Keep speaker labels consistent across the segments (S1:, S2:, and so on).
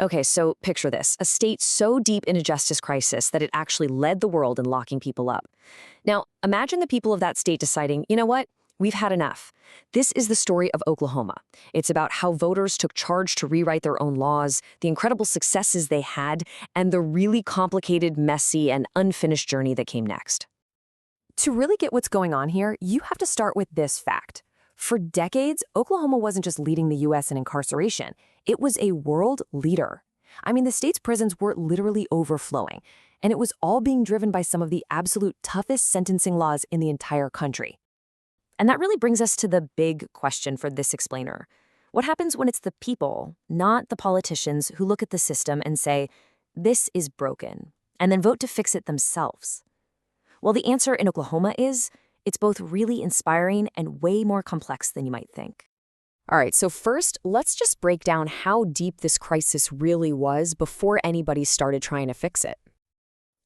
S1: Okay, so picture this, a state so deep in a justice crisis that it actually led the world in locking people up. Now, imagine the people of that state deciding, you know what? We've had enough. This is the story of Oklahoma. It's about how voters took charge to rewrite their own laws, the incredible successes they had, and the really complicated, messy, and unfinished journey that came next.
S2: To really get what's going on here, you have to start with this fact. For decades, Oklahoma wasn't just leading the U.S. in incarceration, it was a world leader. I mean, the state's prisons were literally overflowing, and it was all being driven by some of the absolute toughest sentencing laws in the entire country.
S1: And that really brings us to the big question for this explainer. What happens when it's the people, not the politicians, who look at the system and say, this is broken, and then vote to fix it themselves? Well, the answer in Oklahoma is, it's both really inspiring and way more complex than you might think. All right, so first, let's just break down how deep this crisis really was before anybody started trying to fix it.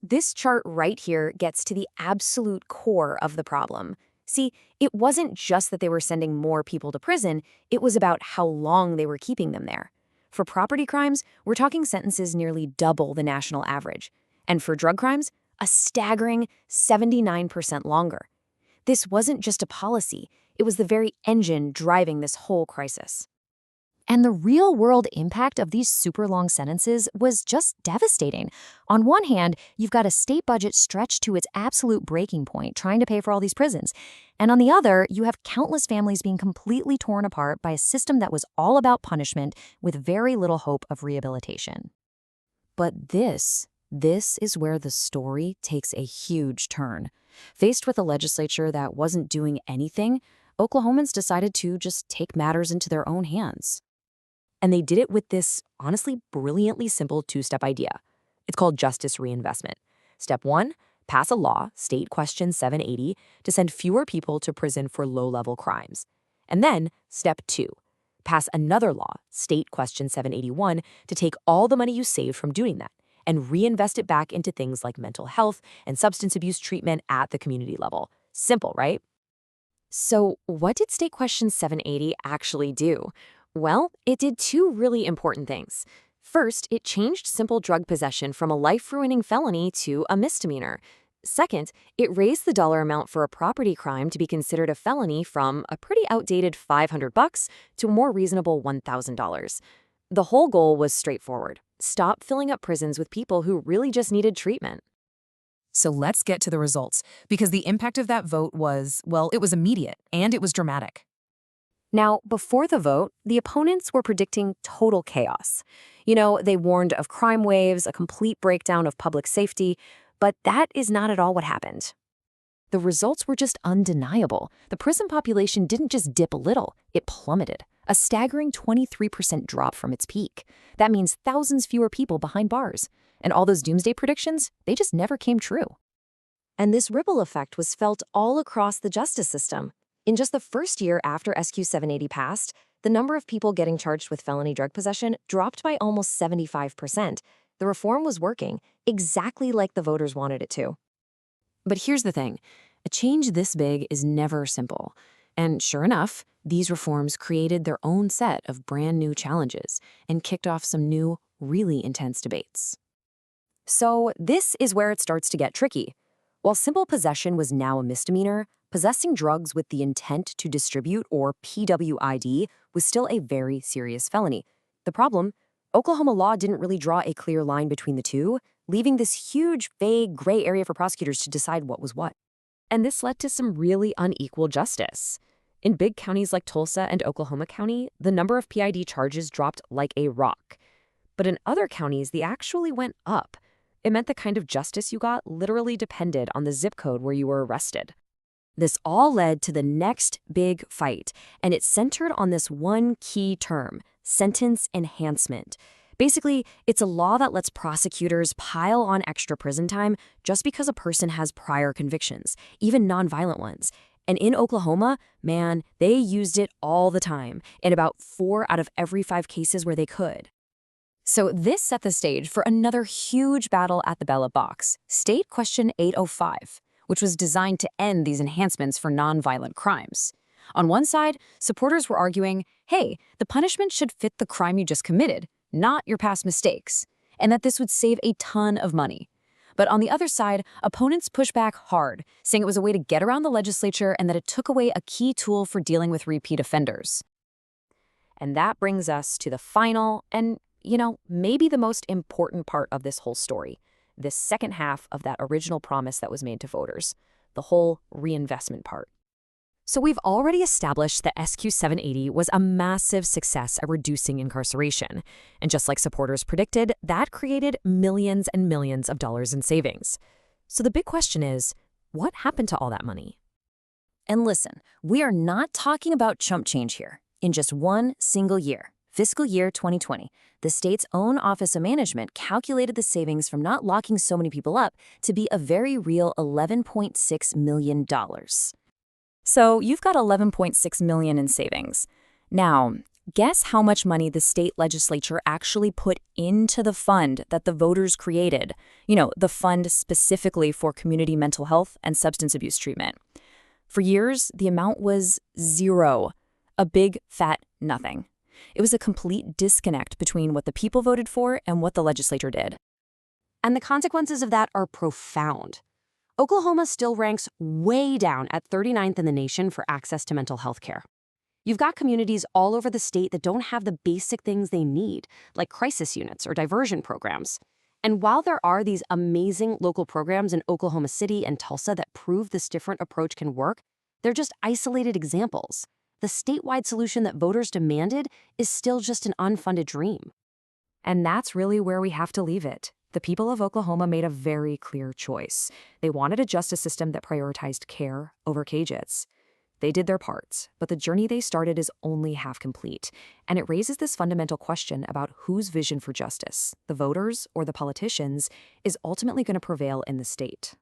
S1: This chart right here gets to the absolute core of the problem. See, it wasn't just that they were sending more people to prison, it was about how long they were keeping them there. For property crimes, we're talking sentences nearly double the national average. And for drug crimes, a staggering 79% longer. This wasn't just a policy, it was the very engine driving this whole crisis. And the real-world impact of these super long sentences was just devastating. On one hand, you've got a state budget stretched to its absolute breaking point, trying to pay for all these prisons. And on the other, you have countless families being completely torn apart by a system that was all about punishment with very little hope of rehabilitation. But this is where the story takes a huge turn. Faced with a legislature that wasn't doing anything, Oklahomans decided to just take matters into their own hands. And they did it with this, honestly, brilliantly simple two-step idea. It's called justice reinvestment. Step 1, pass a law, State Question 780, to send fewer people to prison for low-level crimes. And then, Step 2, pass another law, State Question 781, to take all the money you saved from doing that and reinvest it back into things like mental health and substance abuse treatment at the community level. Simple, right? So what did State Question 780 actually do? Well, it did two really important things. First, it changed simple drug possession from a life-ruining felony to a misdemeanor. Second, it raised the dollar amount for a property crime to be considered a felony from a pretty outdated $500 to a more reasonable $1,000. The whole goal was straightforward. Stop filling up prisons with people who really just needed treatment.
S3: So let's get to the results, because the impact of that vote was, well, it was immediate and it was dramatic.
S1: Now, before the vote, the opponents were predicting total chaos. You know, they warned of crime waves, a complete breakdown of public safety, but that is not at all what happened. The results were just undeniable. The prison population didn't just dip a little, it plummeted. A staggering 23% drop from its peak. That means thousands fewer people behind bars. And all those doomsday predictions, they just never came true. And this ripple effect was felt all across the justice system. In just the first year after SQ 780 passed, the number of people getting charged with felony drug possession dropped by almost 75%. The reform was working, exactly like the voters wanted it to. But here's the thing, a change this big is never simple. And sure enough, these reforms created their own set of brand new challenges and kicked off some new, really intense debates. So this is where it starts to get tricky. While simple possession was now a misdemeanor, possessing drugs with the intent to distribute, or PWID, was still a very serious felony. The problem? Oklahoma law didn't really draw a clear line between the two, leaving this huge, vague, gray area for prosecutors to decide what was what. And this led to some really unequal justice. In big counties like Tulsa and Oklahoma County, the number of PID charges dropped like a rock. But in other counties, they actually went up. It meant the kind of justice you got literally depended on the zip code where you were arrested. This all led to the next big fight, and it centered on this one key term, sentence enhancement. Basically, it's a law that lets prosecutors pile on extra prison time just because a person has prior convictions, even nonviolent ones. And in Oklahoma, man, they used it all the time, in about 4 out of every 5 cases where they could. So this set the stage for another huge battle at the ballot box, State Question 805, which was designed to end these enhancements for nonviolent crimes. On one side, supporters were arguing, hey, the punishment should fit the crime you just committed.
S4: not your past mistakes, and that this would save a ton of money. But on the other side, opponents push back hard, saying it was a way to get around the legislature and that it took away a key tool for dealing with repeat offenders.
S1: And that brings us to the final and, maybe the most important part of this whole story, this second half of that original promise that was made to voters, the whole reinvestment part. So we've already established that SQ 780 was a massive success at reducing incarceration. And just like supporters predicted, that created millions and millions of dollars in savings. So the big question is, what happened to all that money?
S2: And listen, we are not talking about chump change here. In just one single year, fiscal year 2020, the state's own Office of Management calculated the savings from not locking so many people up to be a very real $11.6 million.
S4: So you've got $11.6 million in savings. Now, guess how much money the state legislature actually put into the fund that the voters created? The fund specifically for community mental health and substance abuse treatment. For years, the amount was zero. A big, fat nothing. It was a complete disconnect between what the people voted for and what the legislature did.
S2: And the consequences of that are profound. Oklahoma still ranks way down at 39th in the nation for access to mental health care. You've got communities all over the state that don't have the basic things they need, like crisis units or diversion programs. And while there are these amazing local programs in Oklahoma City and Tulsa that prove this different approach can work, they're just isolated examples. The statewide solution that voters demanded is still just an unfunded dream.
S1: And that's really where we have to leave it. The people of Oklahoma made a very clear choice. They wanted a justice system that prioritized care over cages. They did their parts, but the journey they started is only half complete, and it raises this fundamental question about whose vision for justice, the voters or the politicians, is ultimately going to prevail in the state.